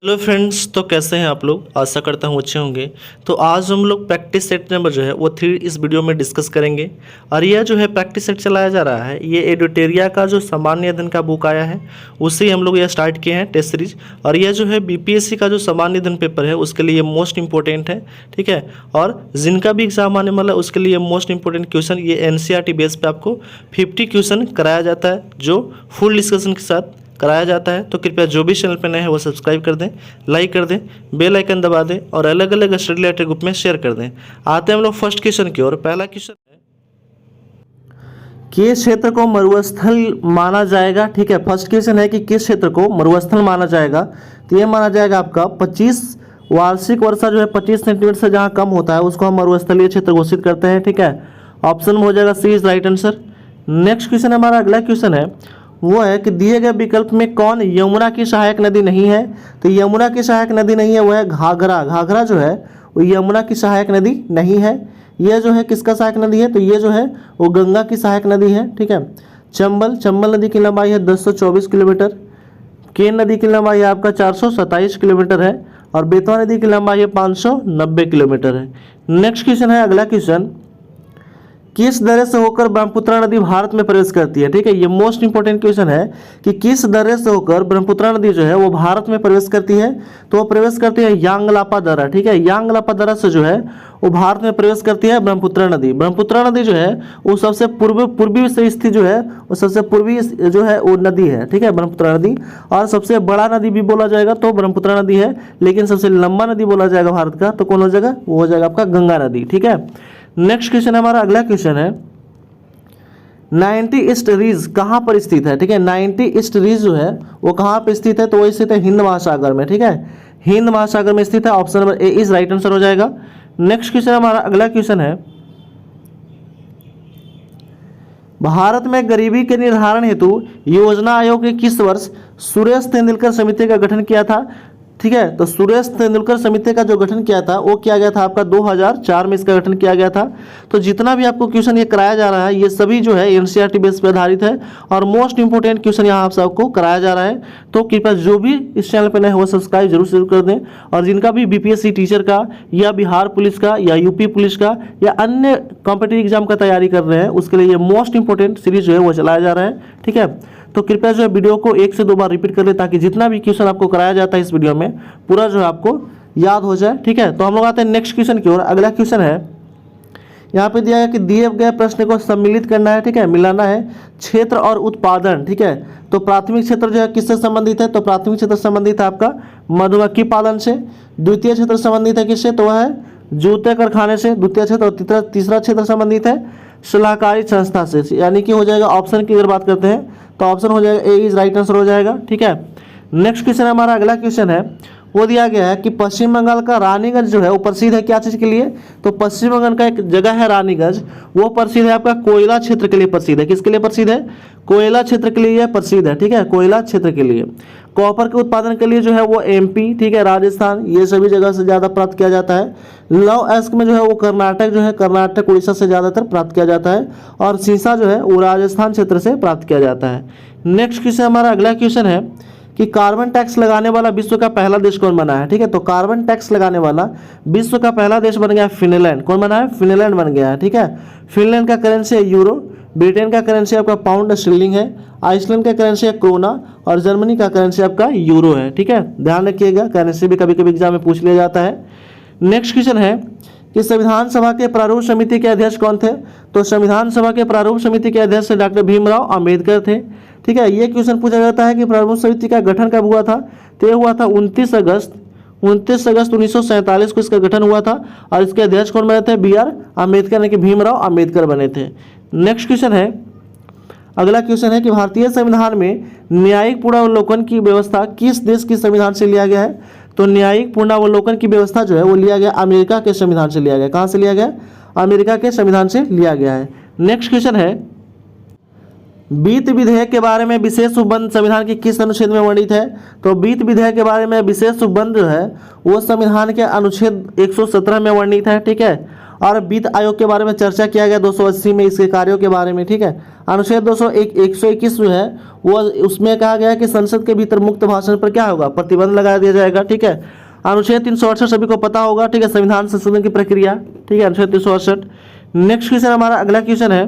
Hello friends, तो कैसे हैं आप लोग। आशा करता हूँ अच्छे होंगे। तो आज हम लोग प्रैक्टिस सेट नंबर जो है वो 3 इस वीडियो में डिस्कस करेंगे। और यह जो है प्रैक्टिस सेट चलाया जा रहा है, ये एडुटेरिया का जो सामान्य अध्ययन का बुक आया है उससे हम लोग यह स्टार्ट किए हैं टेस्ट सीरीज। और यह जो है बीपीएससी का जो सामान्य अध्ययन पेपर है उसके लिए मोस्ट इंपॉर्टेंट है, ठीक है। और जिनका भी एग्जाम आने वाला है उसके लिए मोस्ट इंपॉर्टेंट क्वेश्चन ये एनसीईआरटी बेस पे आपको 50 क्वेश्चन कराया जाता है, जो फुल डिस्कशन के साथ कराया जाता है। तो कृपया जो भी चैनल पर नए हैं वो सब्सक्राइब कर दें, लाइक कर दें, बेल आइकन दबा दें और अलग अलग स्टडी रिलेटेड ग्रुप में शेयर कर दें। आते हैं हम लोग फर्स्ट क्वेश्चन की ओर। पहला क्वेश्चन है, किस क्षेत्र को मरुस्थल माना जाएगा, ठीक है। फर्स्ट क्वेश्चन है कि किस क्षेत्र को मरुस्थल माना जाएगा। तो ये माना जाएगा आपका 25 वार्षिक वर्षा जो है 25 सेंटीमीटर से जहाँ कम होता है उसको हम मरुस्थलीय क्षेत्र घोषित करते हैं, ठीक है। ऑप्शन में हो जाएगा C is right answer. Next question हमारा अगला क्वेश्चन है, वो है कि दिए गए विकल्प में कौन यमुना की सहायक नदी नहीं है। तो यमुना की सहायक नदी नहीं है वो है घाघरा। घाघरा जो है वो यमुना की सहायक नदी नहीं है। ये जो है किसका सहायक नदी है, तो ये जो है वो गंगा की सहायक नदी है, ठीक है। चंबल नदी की लंबाई है 1024 किलोमीटर। केन नदी की लंबाई है आपका 427 किलोमीटर है। और बेतवा नदी की लंबाई है 590 किलोमीटर है। नेक्स्ट क्वेश्चन है अगला क्वेश्चन, किस दर्रे से होकर ब्रह्मपुत्र नदी भारत में प्रवेश करती है, ठीक है। ये मोस्ट इंपॉर्टेंट क्वेश्चन है कि किस दर्रे से होकर ब्रह्मपुत्र नदी जो है वो भारत में प्रवेश करती है। तो वो प्रवेश करती है यांगलापा दर्रा, ठीक है। यांगलापा दर्रा से जो है वो भारत में प्रवेश करती है ब्रह्मपुत्र नदी। ब्रह्मपुत्र नदी जो है वो सबसे पूर्वी से स्थित जो है वो सबसे पूर्वी जो है वो नदी है, ठीक है, ब्रह्मपुत्र नदी। और सबसे बड़ा नदी भी बोला जाएगा तो ब्रह्मपुत्र नदी है, लेकिन सबसे लंबा नदी बोला जाएगा भारत का तो कौन हो जाएगा, वो हो जाएगा आपका गंगा नदी, ठीक है। नेक्स्ट क्वेश्चन हमारा अगला क्वेश्चन है, 90 ईस्ट रीज कहाँ पर स्थित है, ठीक है। 90 ईस्ट रीज जो है वो कहाँ पर स्थित है, तो वो स्थित है हिंद महासागर में, ठीक है। हिंद महासागर में स्थित है। Option number A is right answer हो जाएगा। नेक्स्ट क्वेश्चन हमारा अगला क्वेश्चन है, भारत में गरीबी के निर्धारण हेतु योजना आयोग ने किस वर्ष सुरेश तेंदुलकर समिति का गठन किया था, ठीक है। तो सुरेश तेंदुलकर समिति का जो गठन किया था वो किया गया था आपका 2004 में इसका गठन किया गया था। तो जितना भी आपको क्वेश्चन ये कराया जा रहा है ये सभी जो है एनसीईआरटी बेस पर आधारित है और मोस्ट इंपोर्टेंट क्वेश्चन यहाँ आप सबको कराया जा रहा है। तो कृपया जो भी इस चैनल पर नए हो सब्सक्राइब जरूर कर दें। और जिनका भी बीपीएससी टीचर का या बिहार पुलिस का या यूपी पुलिस का या अन्य कॉम्पिटिटिव एग्जाम का तैयारी कर रहे हैं उसके लिए ये मोस्ट इंपोर्टेंट सीरीज जो है वो चलाया जा रहा है, ठीक है। तो कृपया जो है वीडियो को 1 से 2 बार रिपीट कर ले ताकि जितना भी क्वेश्चन आपको कराया जाता है इस वीडियो में पूरा जो है आपको याद हो जाए, ठीक है। तो हम लोग आते हैं नेक्स्ट क्वेश्चन की ओर। अगला क्वेश्चन है, यहाँ पे दिया है कि दिए गए प्रश्न को सम्मिलित करना है, ठीक है, मिलाना है क्षेत्र और उत्पादन, ठीक है। तो प्राथमिक क्षेत्र जो है किससे संबंधित है, तो प्राथमिक क्षेत्र संबंधित है आपका मधुमक्खी पालन से। द्वितीय क्षेत्र संबंधित है किससे, तो वह है जूते कारखाने से द्वितीय क्षेत्र। और तीसरा क्षेत्र संबंधित है सलाहकारी संस्था से, यानी कि हो जाएगा ऑप्शन की अगर बात करते हैं तो ऑप्शन हो जाएगा ए इज राइट आंसर हो जाएगा, ठीक है। नेक्स्ट क्वेश्चन हमारा अगला क्वेश्चन है, वो दिया गया है कि पश्चिम बंगाल का रानीगंज जो है वो प्रसिद्ध है क्या चीज़ के लिए, तो पश्चिम बंगाल का एक जगह है रानीगंज, वो प्रसिद्ध है आपका कोयला क्षेत्र के लिए प्रसिद्ध है। किसके लिए प्रसिद्ध है, कोयला क्षेत्र के लिए प्रसिद्ध है, ठीक है, कोयला क्षेत्र के लिए। कॉपर के उत्पादन के लिए जो है वो एमपी, ठीक है, राजस्थान, ये सभी जगह से ज़्यादा प्राप्त किया जाता है। लौह अयस्क में जो है वो कर्नाटक जो है कर्नाटक उड़ीसा से ज़्यादातर प्राप्त किया जाता है। और सीसा जो है वो राजस्थान क्षेत्र से प्राप्त किया जाता है। नेक्स्ट क्वेश्चन हमारा अगला क्वेश्चन है कि कार्बन टैक्स लगाने वाला विश्व का पहला देश कौन बना है, ठीक है। तो कार्बन टैक्स लगाने वाला विश्व का पहला देश बन गया फिनलैंड। कौन बना है, फिनलैंड बन गया है, ठीक है। फिनलैंड का करेंसी है यूरो, ब्रिटेन का करेंसी आपका पाउंड स्टर्लिंग है, आइसलैंड का करेंसी है क्रोना और जर्मनी का करेंसी आपका यूरो है, ठीक है। ध्यान रखिएगा, करेंसी भी कभी कभी एग्जाम में पूछ लिया जाता है। नेक्स्ट क्वेश्चन है कि संविधान सभा के प्रारूप समिति के अध्यक्ष कौन थे, तो संविधान सभा के प्रारूप समिति के अध्यक्ष डॉक्टर भीमराव अंबेडकर थे, ठीक है। ये क्वेश्चन पूछा जाता है कि प्रारूप समिति का गठन कब हुआ था, तो ये हुआ था 29 अगस्त 1947 को इसका गठन हुआ था। और इसके अध्यक्ष कौन बने थे, बी आर अम्बेडकर, यानी कि भीमराव अंबेडकर बने थे। नेक्स्ट क्वेश्चन है अगला क्वेश्चन है कि भारतीय संविधान में न्यायिक पुनरावलोकन की व्यवस्था किस देश के संविधान से लिया गया है, तो न्यायिक पुनरावलोकन की व्यवस्था जो है वो लिया गया अमेरिका के संविधान से लिया गया। कहाँ से लिया गया, अमेरिका के संविधान से लिया गया है। नेक्स्ट क्वेश्चन है, वित्त विधेयक के बारे में विशेष उपबंध संविधान के किस अनुच्छेद में वर्णित है, तो वित्त विधेयक के बारे में विशेष उपबंध जो है वो संविधान के अनुच्छेद 117 में वर्णित है, ठीक है। और वित्त आयोग के बारे में चर्चा किया गया 280 में इसके कार्यों के बारे में, ठीक है। अनुच्छेद 121 जो है वो उसमें कहा गया है कि संसद के भीतर मुक्त भाषण पर क्या होगा, प्रतिबंध लगा दिया जाएगा, ठीक है। अनुच्छेद 368 सभी को पता होगा, ठीक है, संविधान संशोधन की प्रक्रिया, ठीक है, अनुच्छेद 368। नेक्स्ट क्वेश्चन हमारा अगला क्वेश्चन है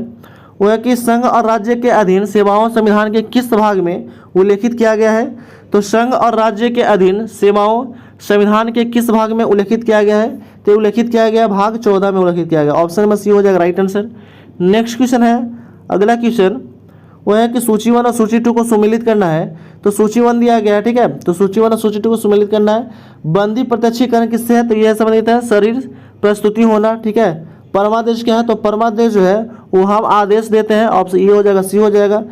वो है कि संघ और राज्य के अधीन सेवाओं संविधान के किस भाग में उल्लेखित किया गया है। तो संघ और राज्य के अधीन सेवाओं संविधान के किस भाग में उल्लेखित किया गया है, तो उल्लेखित किया गया भाग 14 में उल्लेखित किया गया। ऑप्शन नंबर सी हो जाएगा राइट आंसर। नेक्स्ट क्वेश्चन है अगला क्वेश्चन वो है कि सूची 1 और सूची 2 को सम्मिलित करना है। तो सूची 1 दिया गया है, ठीक है, तो सूची 1 और सूची 2 को सम्मिलित करना है। बंदी प्रत्यक्षीकरण किससे है, तो यह संबंधित है शरीर प्रस्तुति होना, ठीक है। परमादेश क्या है, तो परमादेश जो है वो हम आदेश देते हैं, ऑप्शन ए हो जाएगा, सी हो जाएगा,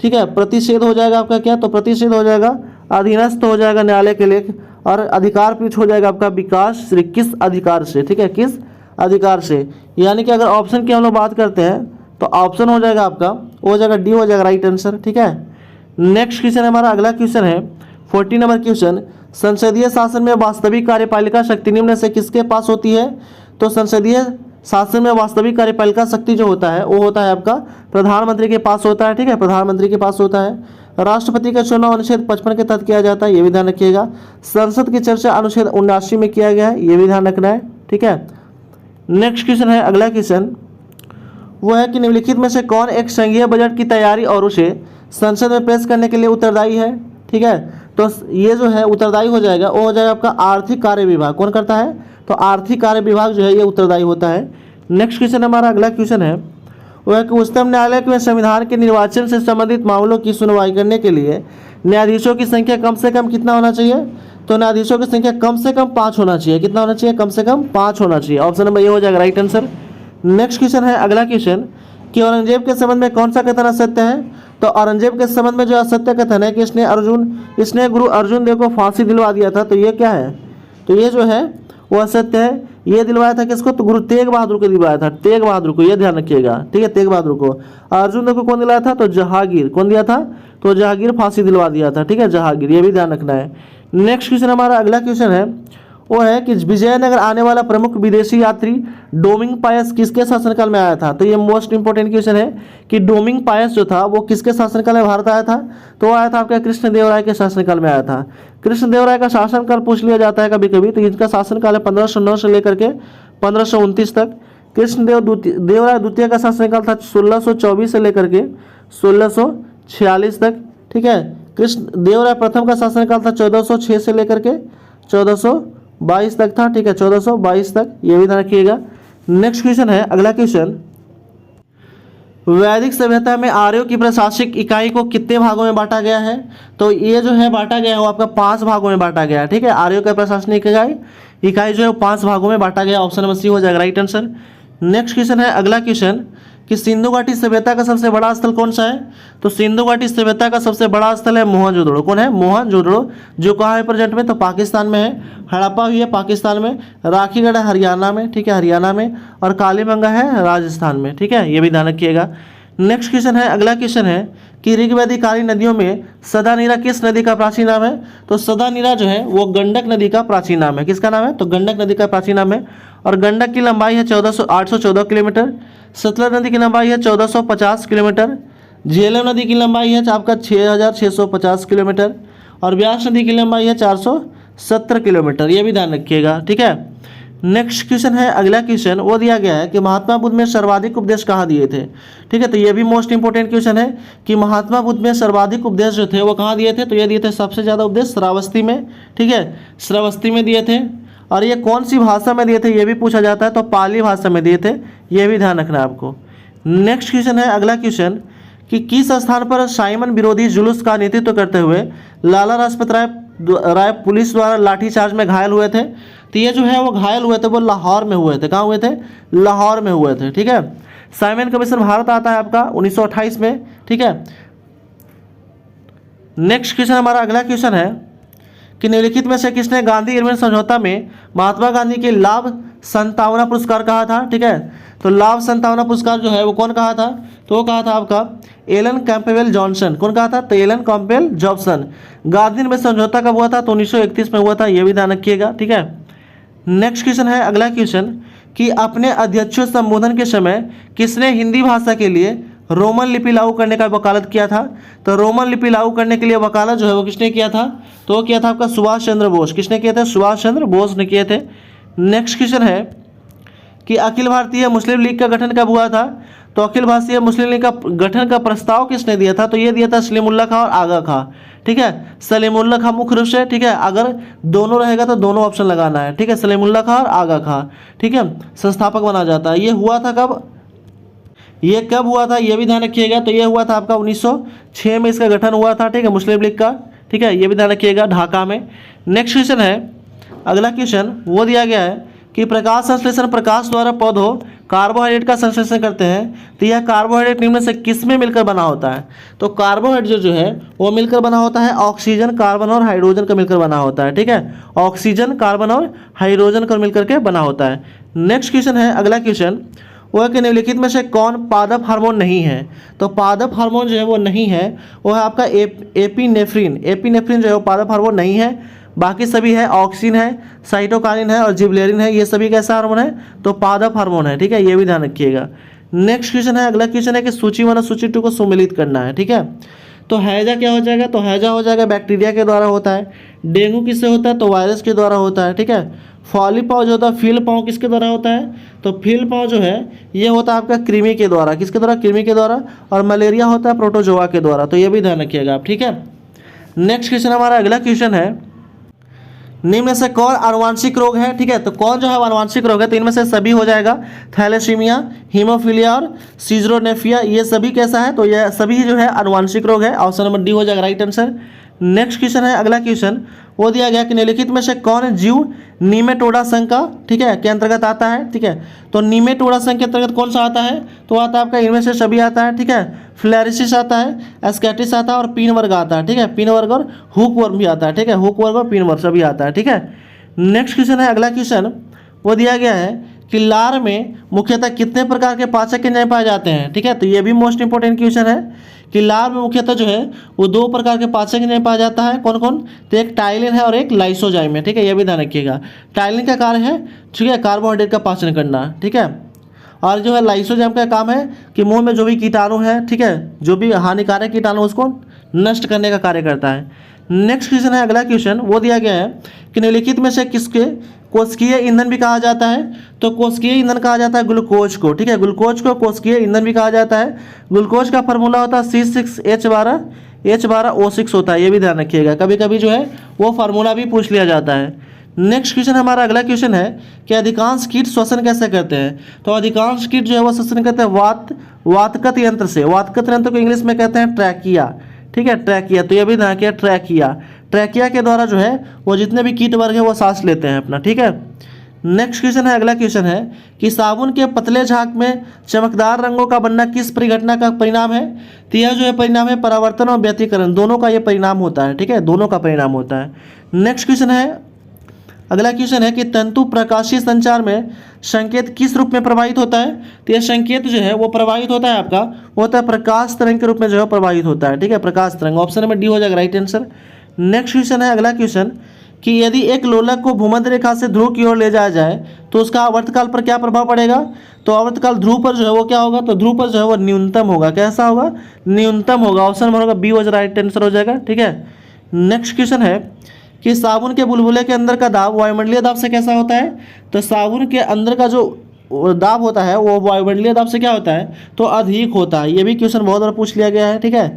ठीक है। प्रतिषेध हो जाएगा आपका क्या, तो प्रतिषेध हो जाएगा अधीनस्थ हो जाएगा न्यायालय के लेख, और अधिकार पीठ हो जाएगा आपका विकास श्री किस अधिकार से, ठीक है, किस अधिकार से। यानी कि अगर ऑप्शन की हम लोग बात करते हैं तो ऑप्शन हो जाएगा आपका, वो हो जाएगा डी हो जाएगा राइट आंसर, ठीक है। नेक्स्ट क्वेश्चन हमारा अगला क्वेश्चन है 40 नंबर क्वेश्चन, संसदीय शासन में वास्तविक कार्यपालिका शक्ति निम्न से किसके पास होती है। तो संसदीय शासन में वास्तविक कार्यपालिका शक्ति जो होता है वो होता है आपका प्रधानमंत्री के पास होता है, ठीक है, प्रधानमंत्री के पास होता है। राष्ट्रपति का चुनाव अनुच्छेद 55 के तहत किया जाता है, ये भी ध्यान रखिएगा। संसद की चर्चा अनुच्छेद 79 में किया गया है, ये भी ध्यान रखना है, ठीक है। नेक्स्ट क्वेश्चन है अगला क्वेश्चन वो है कि निम्नलिखित में से कौन एक संघीय बजट की तैयारी और उसे संसद में पेश करने के लिए उत्तरदायी है, ठीक है। तो ये जो है उत्तरदायी हो जाएगा, वो हो जाएगा आपका आर्थिक कार्य विभाग। कौन करता है, तो आर्थिक कार्य विभाग जो है ये उत्तरदायी होता है। नेक्स्ट क्वेश्चन हमारा अगला क्वेश्चन है वो है कि उच्चतम न्यायालय में संविधान के निर्वाचन से संबंधित मामलों की सुनवाई करने के लिए न्यायाधीशों की संख्या कम से कम कितना होना चाहिए। तो न्यायाधीशों की संख्या कम से कम 5 होना चाहिए। कितना होना चाहिए, कम से कम 5 होना चाहिए। ऑप्शन नंबर ए हो जाएगा राइट आंसर। नेक्स्ट क्वेश्चन है अगला क्वेश्चन कि औरंगजेब के संबंध में कौन सा कथन असत्य है। तो औरंगजेब के संबंध में जो असत्य कथन है कि इसने गुरु अर्जुन देव को फांसी दिलवा दिया था, तो ये क्या है, तो ये जो है वो असत्य है। ये दिलवाया था किसको, तो गुरु तेग बहादुर को दिलवाया था, तेग बहादुर को, ये ध्यान रखिएगा, ठीक है, तेग बहादुर को। अर्जुन देव को कौन दिलाया था, तो जहांगीर। कौन दिया था, तो जहांगीर फांसी दिलवा दिया था, ठीक है, जहांगीर, ये भी ध्यान रखना है। नेक्स्ट क्वेश्चन हमारा अगला क्वेश्चन है वो है कि विजयनगर आने वाला प्रमुख विदेशी यात्री डोमिंग पायस किसके शासनकाल में आया था। तो ये मोस्ट इंपोर्टेंट क्वेश्चन है कि डोमिंग पायस जो था वो किसके शासनकाल में भारत आया था। तो वो आया था आपका कृष्णदेवराय के शासनकाल में आया था। कृष्णदेवराय का शासनकाल पूछ लिया जाता है कभी कभी, तो इनका शासनकाल है 1509 से लेकर के 1529 तक। कृष्णदेवराय द्वितीय का शासनकाल था 1624 से लेकर के 1646 तक, ठीक है। कृष्णदेवराय प्रथम का शासनकाल था 1406 से लेकर के 1422 तक था, ठीक है, 1422 तक, ये भी ध्यान रखिएगा। नेक्स्ट क्वेश्चन है अगला क्वेश्चन, वैदिक सभ्यता में आर्यों की प्रशासनिक इकाई को कितने भागों में बांटा गया है। तो ये जो है बांटा गया है वो आपका 5 भागों में बांटा गया है, ठीक है। आर्यों का प्रशासनिक इकाई जो है वो 5 भागों में बांटा गया। ऑप्शन नंबर सी हो जाएगा राइट आंसर। नेक्स्ट क्वेश्चन है अगला क्वेश्चन कि सिंधु घाटी सभ्यता का सबसे बड़ा स्थल कौन सा है। तो सिंधु घाटी सभ्यता का सबसे बड़ा स्थल है मोहनजोदड़ो। कौन है, मोहनजोदड़ो, जो कहाँ है प्रेजेंट में, तो पाकिस्तान में है। हड़प्पा हुई है पाकिस्तान में, राखीगढ़ है हरियाणा में, ठीक है, हरियाणा में, और कालीबंगा है राजस्थान में, ठीक है, ये भी ध्यान रखिएगा। नेक्स्ट क्वेश्चन है अगला क्वेश्चन है कि ऋग्वैदिकारी नदियों में सदानीरा किस नदी का प्राचीन नाम है। तो सदानीरा जो है वो गंडक नदी का प्राचीन नाम है। किसका नाम है, तो गंडक नदी का प्राचीन नाम है। और गंडक की लंबाई है 814 किलोमीटर। सतलज नदी की लंबाई है 1450 किलोमीटर। झेलम नदी की लंबाई है आपका 6650 किलोमीटर। और व्यास नदी की लंबाई है 470 किलोमीटर, ये भी ध्यान रखिएगा, ठीक है। नेक्स्ट क्वेश्चन है अगला क्वेश्चन, वो दिया गया है कि महात्मा बुद्ध में सर्वाधिक उपदेश कहाँ दिए थे, ठीक है। तो ये भी मोस्ट इंपोर्टेंट क्वेश्चन है कि महात्मा बुद्ध में सर्वाधिक उपदेश जो थे वो कहाँ दिए थे। तो ये दिए थे सबसे ज़्यादा उपदेश श्रावस्ती में, ठीक है, श्रावस्ती में दिए थे। और ये कौन सी भाषा में दिए थे ये भी पूछा जाता है, तो पाली भाषा में दिए थे, ये भी ध्यान रखना है आपको। नेक्स्ट क्वेश्चन है अगला क्वेश्चन कि किस स्थान पर साइमन विरोधी जुलूस का नेतृत्व करते हुए लाला लाजपत राय पुलिस द्वारा लाठीचार्ज में घायल हुए थे। तो ये जो है वो घायल हुए थे वो लाहौर में हुए थे। कहाँ हुए थे, लाहौर में हुए थे, ठीक है। साइमन कमीशन भारत आता है आपका 1928 में, ठीक है। नेक्स्ट क्वेश्चन हमारा अगला क्वेश्चन है कि निम्नलिखित में से किसने गांधी इरविन समझौता में महात्मा गांधी के लाभ संतावना पुरस्कार कहा था, ठीक है। तो लाभ संतावना पुरस्कार जो है वो कौन कहा था, तो वो कहा था आपका एलन कैंपबेल जॉनसन। कौन कहा था, तो Alan Campbell Johnson. Gandhi Irwin समझौता कब हुआ था, तो 1931 में हुआ था, ये भी ध्यान रखिएगा, ठीक है। नेक्स्ट क्वेश्चन है अगला क्वेश्चन कि अपने अध्यक्षीय संबोधन के समय किसने हिंदी भाषा के लिए रोमन लिपि लागू करने का वकालत किया था? तो रोमन लिपि लागू करने के लिए वकालत जो है वो किसने किया था? तो वो किया था आपका सुभाष चंद्र बोस। किसने किए थे? सुभाष चंद्र बोस ने किए थे। नेक्स्ट क्वेश्चन है कि अखिल भारतीय मुस्लिम लीग का गठन कब हुआ था? तो अखिल भारतीय मुस्लिम लीग का गठन का प्रस्ताव किसने दिया था? तो ये दिया था सलीमुल्लाह खां और आगा खां। ठीक है, सलीमुल्लाह खां मुख्य रूप से, ठीक है, अगर दोनों रहेगा तो दोनों ऑप्शन लगाना है। ठीक है, सलीमुल्लाह खां और आगा खां, ठीक है, संस्थापक माना जाता है। ये हुआ था कब? ये कब हुआ था ये भी ध्यान रखिएगा। तो ये हुआ था आपका 1906 में इसका गठन हुआ था। ठीक है, मुस्लिम लीग का। ठीक है, ये भी ध्यान रखिएगा, ढाका में। नेक्स्ट क्वेश्चन है, अगला क्वेश्चन वो दिया गया है कि प्रकाश संश्लेषण, प्रकाश द्वारा पौधों कार्बोहाइड्रेट का संश्लेषण करते हैं, तो यह कार्बोहाइड्रेट निम्न में से किस में मिलकर बना होता है? तो कार्बोहाइड्रेट जो है वो मिलकर बना होता है ऑक्सीजन, कार्बन और हाइड्रोजन का मिलकर बना होता है। ठीक है, ऑक्सीजन, कार्बन और हाइड्रोजन का मिलकर के बना होता है। नेक्स्ट क्वेश्चन है, अगला क्वेश्चन वो है कि निम्नलिखित में से कौन पादप हार्मोन नहीं है? तो पादप हार्मोन जो है वो नहीं है, वो है आपका एपिनेफ्रिन। एपिनेफ्रिन जो है वो पादप हार्मोन नहीं है। बाकी सभी है, ऑक्सिन है, साइटोकाइनिन है और जिबरेलिन है। ये सभी कैसा हार्मोन है? तो पादप हार्मोन है। ठीक है, ये भी ध्यान रखिएगा। नेक्स्ट क्वेश्चन है, अगला क्वेश्चन है कि सूची 1 और सूची 2 को सम्मिलित करना है। ठीक है, तो हैजा क्या हो जाएगा? तो हैजा हो जाएगा बैक्टीरिया के द्वारा होता है। डेंगू किससे होता है? तो वायरस के द्वारा होता है। ठीक है, फॉली पाव जो होता है, फील्ड पाव किसके द्वारा होता है? तो फील्ड पाव जो है ये होता है आपका कृमि के द्वारा। किसके द्वारा? कृमि के द्वारा। और मलेरिया होता है प्रोटोजोआ के द्वारा। तो ये भी ध्यान रखिएगा आप। ठीक है, नेक्स्ट क्वेश्चन हमारा अगला क्वेश्चन है, निम्न में से कौन आनुवांशिक रोग है? ठीक है, तो कौन जो है आनुवांशिक रोग है? तो इनमें से सभी हो जाएगा, थैलेसीमिया, हीमोफीलिया और सीजरोनेफिया। ये सभी कैसा है? तो ये सभी जो है आनुवांशिक रोग है। ऑप्शन नंबर डी हो जाएगा राइट आंसर। नेक्स्ट क्वेश्चन है, अगला क्वेश्चन वो दिया गया कि निम्नलिखित में से कौन जीव नीमेटोडा संघ का, ठीक है, के अंतर्गत आता है? ठीक है, तो नीमेटोडा संघ के अंतर्गत कौन सा आता है? तो आता है आपका इनमें से सभी आता है। ठीक है, फ्लैरिसिस आता है, एस्केटिस आता है और पिन वर्ग आता है। ठीक है, पिन वर्ग और हुक वर्ग भी आता है। ठीक है, हुक वर्ग और पिन वर्ग सभी आता है। ठीक है, नेक्स्ट क्वेश्चन है, अगला क्वेश्चन वो दिया गया है कि लार में मुख्यतः कितने प्रकार के पाचक एंजाइम पाए जाते हैं? ठीक है, तो ये भी मोस्ट इंपॉर्टेंट क्वेश्चन है कि लार में मुख्यतः जो है वो 2 प्रकार के पाचक एंजाइम पाया जाता है। कौन कौन? तो एक टाइलिन है और एक लाइसोजाइम है। ठीक है, ये भी ध्यान रखिएगा। टाइलिन का कार्य है, ठीक है, कार्बोहाइड्रेट का पाचन करना। ठीक है, और जो है लाइसोजाइम का काम है कि मुंह में जो भी कीटाणु है, ठीक है, जो भी हानिकारक कीटाणु उसको नष्ट करने का कार्य करता है। नेक्स्ट क्वेश्चन है, अगला क्वेश्चन वो दिया गया है कि निम्नलिखित में से किसके कोशिकीय ईंधन भी कहा जाता है? तो कोशिकीय ईंधन कहा जाता है ग्लूकोज को। ठीक है, ग्लूकोज को कोशिकीय ईंधन भी कहा जाता है। ग्लूकोज का फार्मूला होता है C6H12O6 होता है। ये भी ध्यान रखिएगा, कभी कभी जो है वो फार्मूला भी पूछ लिया जाता है। नेक्स्ट क्वेश्चन हमारा अगला क्वेश्चन है कि अधिकांश कीट श्वसन कैसे करते हैं? तो अधिकांश कीट जो है वो श्वसन करते हैं वातकत यंत्र से। वातकत यंत्र को इंग्लिश में कहते हैं ट्रैकिया। ठीक है, ट्रैकिया। तो ये भी ध्यान रखिए, ट्रैकिया। ट्रैकिया के द्वारा जो है वो जितने भी कीट वर्ग है वो सांस लेते हैं अपना। ठीक है, नेक्स्ट क्वेश्चन है, अगला क्वेश्चन है कि साबुन के पतले झाग में चमकदार रंगों का बनना किस परिघटना का परिणाम है? तो यह जो है परिणाम है परावर्तन और व्यतिकरण, दोनों का ये परिणाम होता है। ठीक है, दोनों का परिणाम होता है। नेक्स्ट क्वेश्चन है, अगला क्वेश्चन है कि तंतु प्रकाशीय संचार में संकेत किस रूप में प्रवाहित होता है? तो यह संकेत जो है वो प्रवाहित होता है आपका, वो होता है प्रकाश तरंग के रूप में जो है प्रवाहित होता है। ठीक है, प्रकाश तरंग। ऑप्शन नंबर डी हो जाएगा राइट आंसर। नेक्स्ट क्वेश्चन है, अगला क्वेश्चन कि यदि एक लोलक को भूमध्य रेखा से ध्रुव की ओर ले जाया जाए तो उसका आवर्तकाल पर क्या प्रभाव पड़ेगा? तो आवर्तकाल ध्रुव पर जो है वो क्या होगा? तो ध्रुव पर जो है वो न्यूनतम होगा। कैसा होगा? न्यूनतम होगा। ऑप्शन नंबर होगा बी हो जाएगा राइट आंसर हो जाएगा। ठीक है, नेक्स्ट क्वेश्चन है कि साबुन के बुलबुले के अंदर का दाब वायुमंडलीय दाब से कैसा होता है? तो साबुन के अंदर का जो दाब होता है वो वायुमंडलीय दाब से क्या होता है? तो अधिक होता है। ये भी क्वेश्चन बहुत बार पूछ लिया गया है। ठीक है,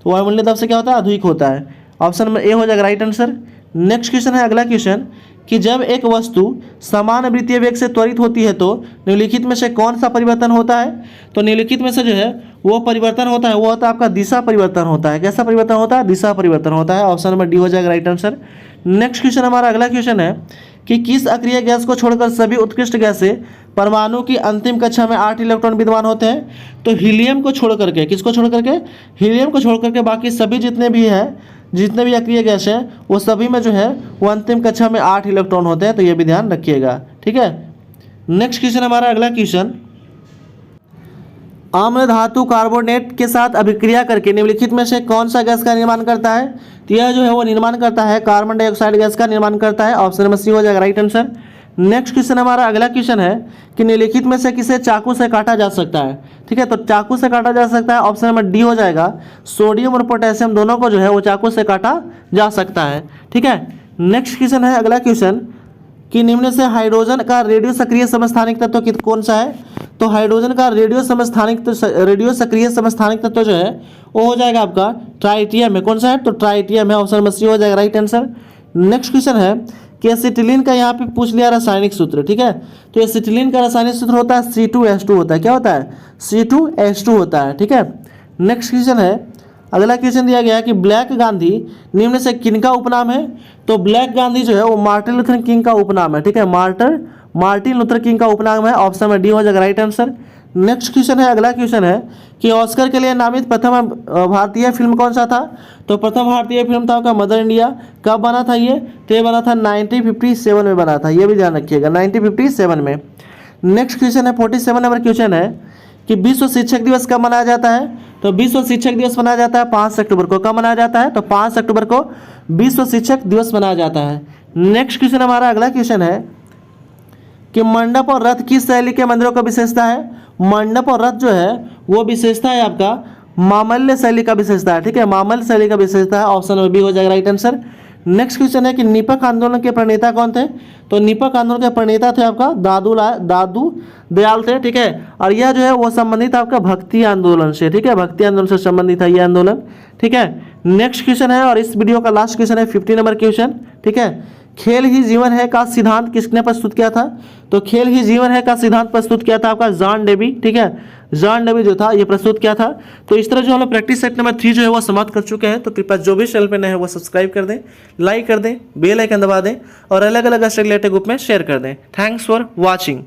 तो वायुमंडलीय दाब से क्या होता है? अधिक होता है। ऑप्शन नंबर ए हो जाएगा राइट आंसर। नेक्स्ट क्वेश्चन है, अगला क्वेश्चन कि जब एक वस्तु समान वृत्तीय वेग से त्वरित होती है तो निम्नलिखित में से कौन सा परिवर्तन होता है? तो निम्नलिखित में से जो है वो परिवर्तन होता है, वो होता है आपका दिशा परिवर्तन होता है। कैसा परिवर्तन होता है? दिशा परिवर्तन होता है। ऑप्शन नंबर डी हो जाएगा राइट आंसर। नेक्स्ट क्वेश्चन हमारा अगला क्वेश्चन है कि किस अक्रिय गैस को छोड़कर सभी उत्कृष्ट गैसें परमाणु की अंतिम कक्षा में 8 इलेक्ट्रॉन विद्यमान होते हैं? तो हीलियम को छोड़ करके, किसको छोड़ करके? हीलियम को छोड़ करके बाकी सभी जितने भी अक्रिय गैस हैं वो सभी में जो है वो अंतिम कक्षा में 8 इलेक्ट्रॉन होते हैं। तो ये भी ध्यान रखिएगा। ठीक है, नेक्स्ट क्वेश्चन हमारा अगला क्वेश्चन, आम्ल धातु कार्बोनेट के साथ अभिक्रिया करके निम्नलिखित में से कौन सा गैस का निर्माण करता है? तो यह जो है वो निर्माण करता है कार्बन डाइऑक्साइड गैस का निर्माण करता है। ऑप्शन नंबर सी हो जाएगा राइट आंसर। नेक्स्ट क्वेश्चन हमारा अगला क्वेश्चन है कि निम्नलिखित में से किसे चाकू से काटा जा सकता है। ठीक है, तो चाकू से काटा जा सकता है, ऑप्शन नंबर डी हो जाएगा। सोडियम और पोटेशियम दोनों को जो है वो चाकू से काटा जा सकता है। ठीक है, नेक्स्ट क्वेश्चन है अगला क्वेश्चन कि निम्न से हाइड्रोजन का रेडियो सक्रिय समस्थानिक तत्व कौन सा है। तो हाइड्रोजन का रेडियो सक्रिय समस्थानिक तत्व जो है वो हो जाएगा आपका ट्राइटियम है। कौन सा है, तो ट्राइटियम है, ऑप्शन नंबर सी हो जाएगा राइट आंसर। नेक्स्ट क्वेश्चन है कि एसिटिलीन का यहाँ पे पूछ लिया रासायनिक सूत्र। ठीक है, तो एसिटिलीन का रासायनिक सूत्र होता है C2H2 होता है। क्या होता है, C2H2 होता है। ठीक है, नेक्स्ट क्वेश्चन है अगला क्वेश्चन दिया गया है कि ब्लैक गांधी निम्न से किनका उपनाम है। तो ब्लैक गांधी जो है वो मार्टिन लूथर किंग का उपनाम है। ठीक है, मार्टिन लूथर किंग का उपनाम है, ऑप्शन में डी हो जाएगा राइट आंसर। नेक्स्ट क्वेश्चन है अगला क्वेश्चन है कि ऑस्कर के लिए नामित प्रथम भारतीय फिल्म कौन सा था। तो प्रथम भारतीय फिल्म था आपका मदर इंडिया। कब बना था ये, तो ये बना था 1957 में बना था, ये भी ध्यान रखिएगा 1957 में। नेक्स्ट क्वेश्चन है 47 नंबर क्वेश्चन है कि विश्व शिक्षक दिवस कब मनाया जाता है। तो विश्व शिक्षक दिवस मनाया जाता है 5 अक्टूबर को। कब मनाया जाता है, तो 5 अक्टूबर को विश्व शिक्षक दिवस मनाया जाता है। नेक्स्ट क्वेश्चन हमारा अगला क्वेश्चन है कि मंडप और रथ किस शैली के मंदिरों का विशेषता है। मंडप और रथ जो है वो विशेषता है आपका मामल्य शैली का विशेषता है। ठीक है, मामल्य शैली का विशेषता है, ऑप्शन में बी हो जाएगा राइट आंसर। नेक्स्ट क्वेश्चन है कि निपक आंदोलन के प्रणेता कौन थे। तो निपक आंदोलन के प्रणेता थे आपका दादू दयाल थे। ठीक है, और यह जो है वो संबंधित आपका भक्ति आंदोलन से। ठीक है, भक्ति आंदोलन से संबंधित है ये आंदोलन। ठीक है, नेक्स्ट क्वेश्चन है और इस वीडियो का लास्ट क्वेश्चन है 50 नंबर क्वेश्चन। ठीक है, खेल ही जीवन है का सिद्धांत किसने प्रस्तुत किया था। तो खेल ही जीवन है का सिद्धांत प्रस्तुत किया था आपका जॉन डेवी। ठीक है, जॉन डेवी जो था ये प्रस्तुत किया था। तो इस तरह जो हम लोग प्रैक्टिस सेट नंबर 3 जो है वो समाप्त कर चुके हैं। तो कृपया जो भी चैनल पे नए हैं वो सब्सक्राइब कर दें, लाइक कर दें, बेल आइकन दबा दें और अलग अलग रिलेटेड ग्रुप में शेयर कर दें। Thanks for watching.